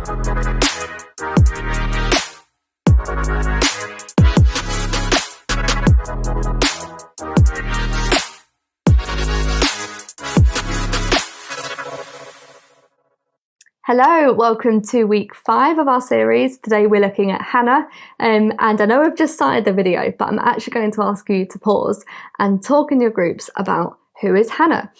Hello, welcome to week 5 of our series. Today we're looking at Hannah, and I know I've just started the video, but I'm actually going to ask you to pause and talk in your groups about who is Hannah.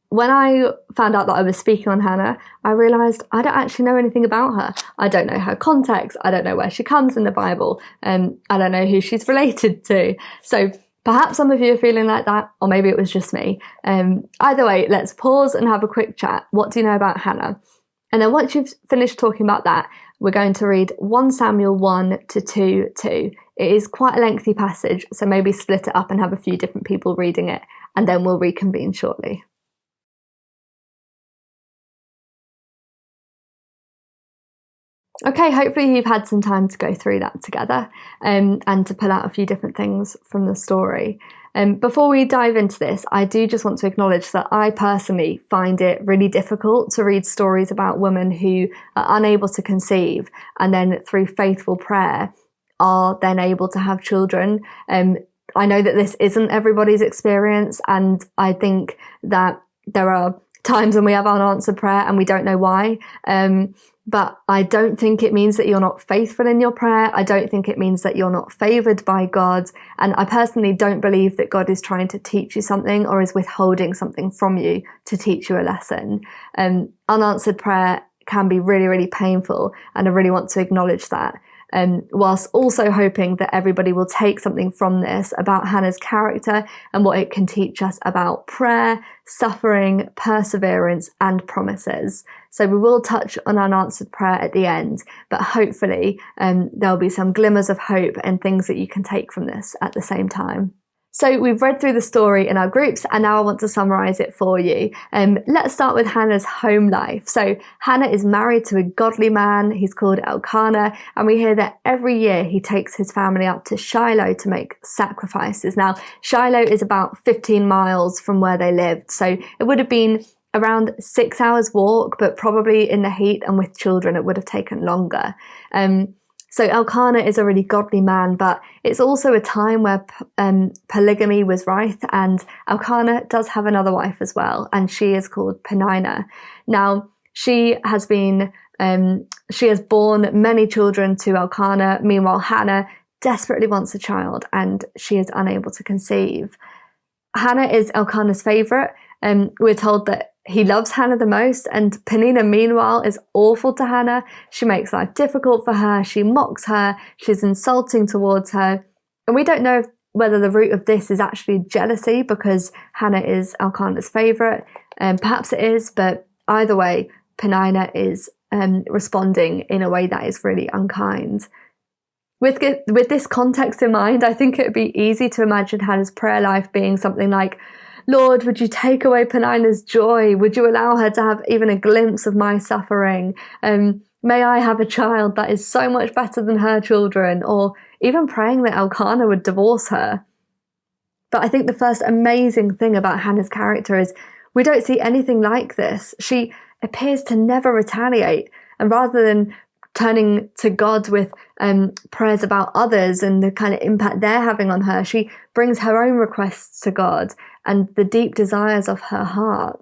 When I found out that I was speaking on Hannah, I realised I don't actually know anything about her. I don't know her context, I don't know where she comes in the Bible, I don't know who she's related to. So perhaps some of you are feeling like that, or maybe it was just me. Either way, let's pause and have a quick chat. What do you know about Hannah? And then once you've finished talking about that, we're going to read 1 Samuel 1 to 2:2. It is quite a lengthy passage, so maybe split it up and have a few different people reading it, and then we'll reconvene shortly. Okay, hopefully you've had some time to go through that together, and to pull out a few different things from the story. Before we dive into this, I do just want to acknowledge that I personally find it really difficult to read stories about women who are unable to conceive and then through faithful prayer are then able to have children. I know that this isn't everybody's experience, and I think that there are times when we have unanswered prayer and we don't know why. But I don't think it means that you're not faithful in your prayer. I don't think it means that you're not favoured by God. And I personally don't believe that God is trying to teach you something or is withholding something from you to teach you a lesson. Unanswered prayer can be really, really painful, and I really want to acknowledge that. Whilst also hoping that everybody will take something from this about Hannah's character and what it can teach us about prayer, suffering, perseverance, and promises. So we will touch on unanswered prayer at the end, but hopefully there'll be some glimmers of hope and things that you can take from this at the same time. So we've read through the story in our groups, and now I want to summarise it for you. Let's start with Hannah's home life. So Hannah is married to a godly man. He's called Elkanah, and we hear that every year he takes his family up to Shiloh to make sacrifices. Now, Shiloh is about 15 miles from where they lived, so it would have been around 6 hours walk, but probably in the heat and with children it would have taken longer. So Elkanah is a really godly man, but it's also a time where polygamy was rife, and Elkanah does have another wife as well, and she is called Peninnah. Now, she has borne many children to Elkanah. Meanwhile, Hannah desperately wants a child, and she is unable to conceive. Hannah is Elkanah's favourite. We're told that he loves Hannah the most, and Peninnah, meanwhile, is awful to Hannah. She makes life difficult for her, she mocks her, she's insulting towards her. And we don't know whether the root of this is actually jealousy because Hannah is Elkanah's favourite. Perhaps it is, but either way, Peninnah is responding in a way that is really unkind. With this context in mind, I think it would be easy to imagine Hannah's prayer life being something like, Lord, would you take away Peninnah's joy? Would you allow her to have even a glimpse of my suffering? May I have a child that is so much better than her children? Or even praying that Elkanah would divorce her. But I think the first amazing thing about Hannah's character is we don't see anything like this. She appears to never retaliate. And rather than turning to God with prayers about others and the kind of impact they're having on her, she brings her own requests to God and the deep desires of her heart.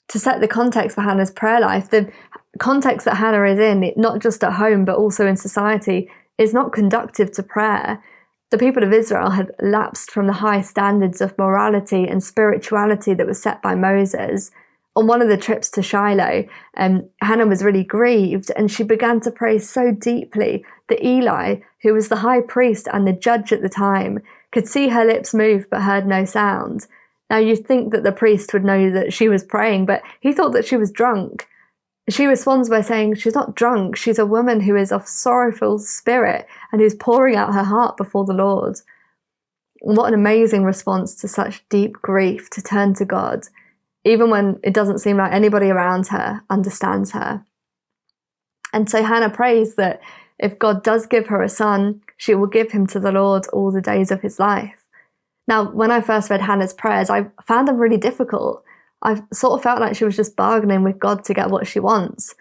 To set the context for Hannah's prayer life, the context that Hannah is in, not just at home but also in society, is not conducive to prayer. The people of Israel had lapsed from the high standards of morality and spirituality that was set by Moses. On one of the trips to Shiloh, Hannah was really grieved, and she began to pray so deeply that Eli, who was the high priest and the judge at the time, could see her lips move but heard no sound. Now you'd think that the priest would know that she was praying, but he thought that she was drunk. She responds by saying she's not drunk, she's a woman who is of sorrowful spirit and who's pouring out her heart before the Lord. What an amazing response to such deep grief, to turn to God, even when it doesn't seem like anybody around her understands her. And so Hannah prays that if God does give her a son, she will give him to the Lord all the days of his life. Now, when I first read Hannah's prayers, I found them really difficult. I sort of felt like she was just bargaining with God to get what she wants.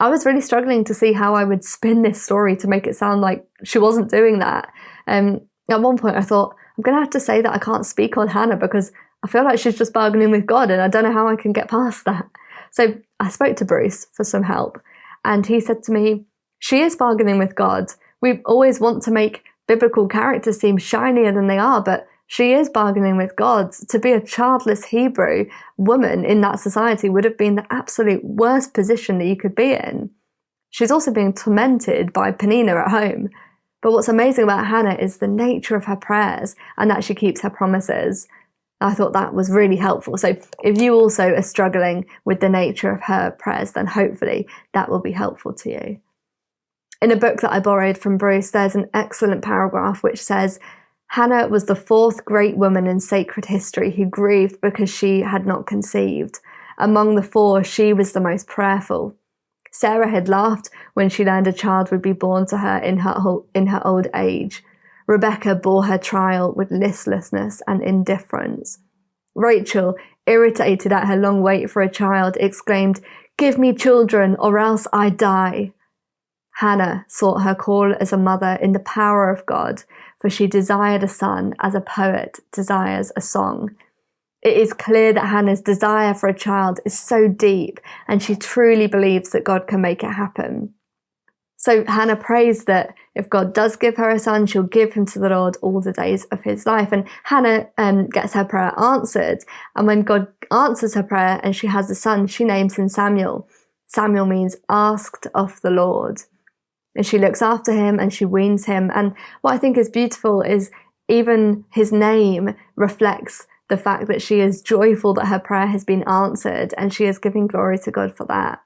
I was really struggling to see how I would spin this story to make it sound like she wasn't doing that. At one point I thought, I'm going to have to say that I can't speak on Hannah because I feel like she's just bargaining with God and I don't know how I can get past that. So I spoke to Bruce for some help and he said to me, she is bargaining with God. We always want to make biblical characters seem shinier than they are, but she is bargaining with God. To be a childless Hebrew woman in that society would have been the absolute worst position that you could be in. She's also being tormented by Peninnah at home. But what's amazing about Hannah is the nature of her prayers and that she keeps her promises. I thought that was really helpful. So if you also are struggling with the nature of her prayers, then hopefully that will be helpful to you. In a book that I borrowed from Bruce, there's an excellent paragraph which says, Hannah was the fourth great woman in sacred history who grieved because she had not conceived. Among the four, she was the most prayerful. Sarah had laughed when she learned a child would be born to her in her old age. Rebecca bore her trial with listlessness and indifference. Rachel, irritated at her long wait for a child, exclaimed, "Give me children or else I die." Hannah sought her call as a mother in the power of God, for she desired a son as a poet desires a song. It is clear that Hannah's desire for a child is so deep, and she truly believes that God can make it happen. So Hannah prays that if God does give her a son, she'll give him to the Lord all the days of his life. And Hannah gets her prayer answered. And when God answers her prayer and she has a son, she names him Samuel. Samuel means asked of the Lord. And she looks after him and she weans him. And what I think is beautiful is even his name reflects the fact that she is joyful that her prayer has been answered and she is giving glory to God for that.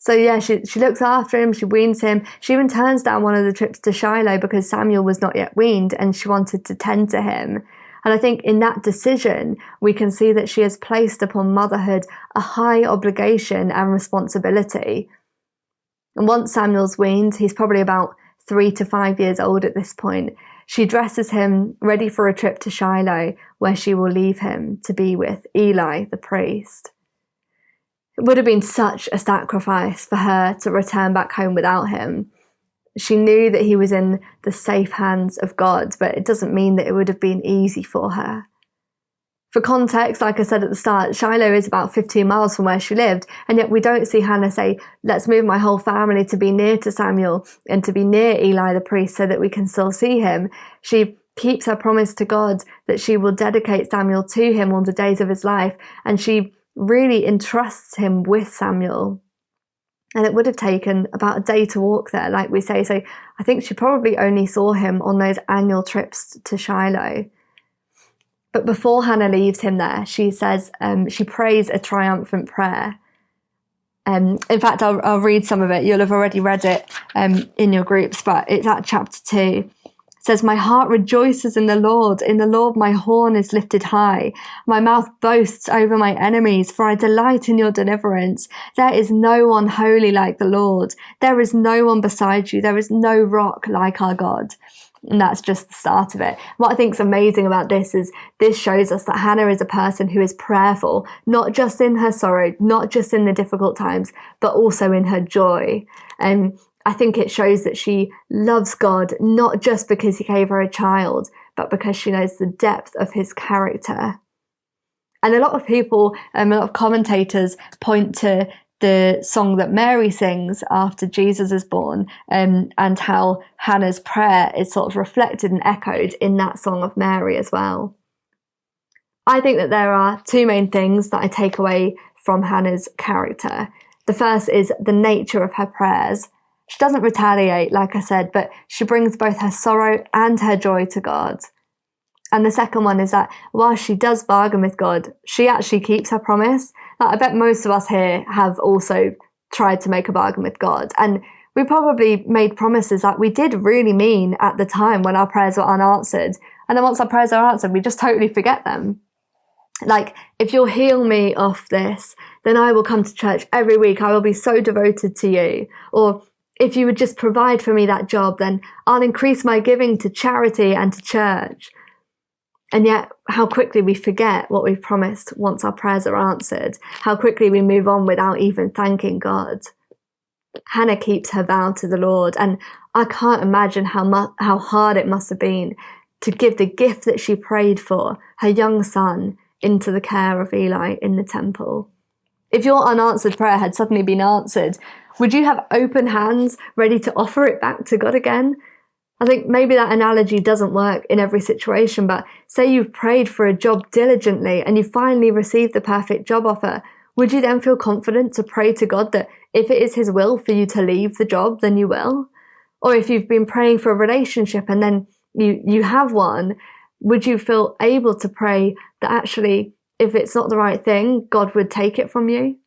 So yeah, she looks after him, she weans him. She even turns down one of the trips to Shiloh because Samuel was not yet weaned and she wanted to tend to him. And I think in that decision, we can see that she has placed upon motherhood a high obligation and responsibility. And once Samuel's weaned, he's probably about 3 to 5 years old at this point, she dresses him ready for a trip to Shiloh, where she will leave him to be with Eli, the priest. It would have been such a sacrifice for her to return back home without him. She knew that he was in the safe hands of God, but it doesn't mean that it would have been easy for her. For context, like I said at the start, Shiloh is about 15 miles from where she lived, and yet we don't see Hannah say, let's move my whole family to be near to Samuel and to be near Eli the priest so that we can still see him. She keeps her promise to God that she will dedicate Samuel to him all the days of his life, and she really entrusts him with Samuel. And it would have taken about a day to walk there, like we say. So I think she probably only saw him on those annual trips to Shiloh. But before Hannah leaves him there, she says, she prays a triumphant prayer. In fact, I'll read some of it. You'll have already read it in your groups, but it's at chapter 2. It says, "My heart rejoices in the Lord. In the Lord my horn is lifted high. My mouth boasts over my enemies, for I delight in your deliverance. There is no one holy like the Lord. There is no one beside you. There is no rock like our God." And that's just the start of it. What I think is amazing about this is this shows us that Hannah is a person who is prayerful, not just in her sorrow, not just in the difficult times, but also in her joy. And I think it shows that she loves God, not just because he gave her a child, but because she knows the depth of his character. And a lot of people, a lot of commentators point to the song that Mary sings after Jesus is born, and how Hannah's prayer is sort of reflected and echoed in that song of Mary as well. I think that there are two main things that I take away from Hannah's character. The first is the nature of her prayers. She doesn't retaliate, like I said, but she brings both her sorrow and her joy to God. And the second one is that while she does bargain with God, she actually keeps her promise. Like, I bet most of us here have also tried to make a bargain with God. And we probably made promises that we did really mean at the time when our prayers were unanswered. And then once our prayers are answered, we just totally forget them. Like, if you'll heal me of this, then I will come to church every week. I will be so devoted to you. Or if you would just provide for me that job, then I'll increase my giving to charity and to church. And yet, how quickly we forget what we've promised once our prayers are answered. How quickly we move on without even thanking God. Hannah keeps her vow to the Lord, and I can't imagine how hard it must have been to give the gift that she prayed for, her young son, into the care of Eli in the temple. If your unanswered prayer had suddenly been answered, would you have open hands ready to offer it back to God again? I think maybe that analogy doesn't work in every situation, but say you've prayed for a job diligently and you finally received the perfect job offer. Would you then feel confident to pray to God that if it is His will for you to leave the job, then you will? Or if you've been praying for a relationship and then you have one, would you feel able to pray that actually, if it's not the right thing, God would take it from you?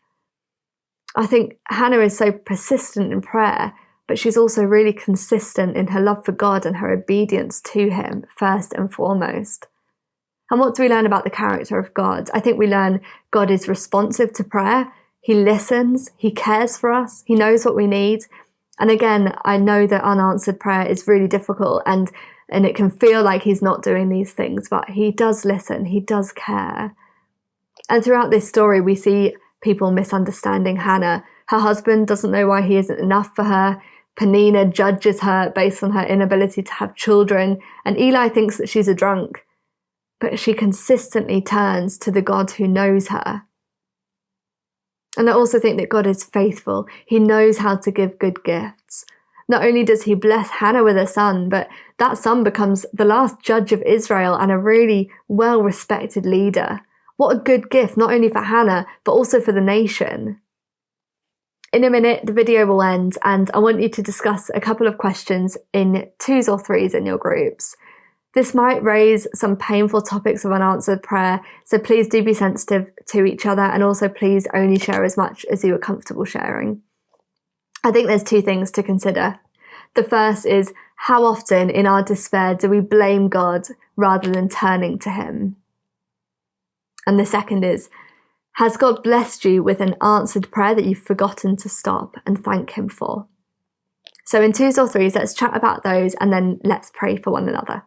I think Hannah is so persistent in prayer, but she's also really consistent in her love for God and her obedience to Him, first and foremost. And what do we learn about the character of God? I think we learn God is responsive to prayer. He listens. He cares for us. He knows what we need. And again, I know that unanswered prayer is really difficult and it can feel like He's not doing these things, but He does listen. He does care. And throughout this story, we see people misunderstanding Hannah. Her husband doesn't know why he isn't enough for her. Peninnah judges her based on her inability to have children. And Eli thinks that she's a drunk. But she consistently turns to the God who knows her. And I also think that God is faithful. He knows how to give good gifts. Not only does He bless Hannah with a son, but that son becomes the last judge of Israel and a really well-respected leader. What a good gift, not only for Hannah, but also for the nation. In a minute, the video will end, and I want you to discuss a couple of questions in 2s or 3s in your groups. This might raise some painful topics of unanswered prayer, so please do be sensitive to each other, and also please only share as much as you are comfortable sharing. I think there's 2 things to consider. The first is, how often in our despair do we blame God rather than turning to Him? And the second is, has God blessed you with an answered prayer that you've forgotten to stop and thank Him for? So in 2s or 3s, let's chat about those and then let's pray for one another.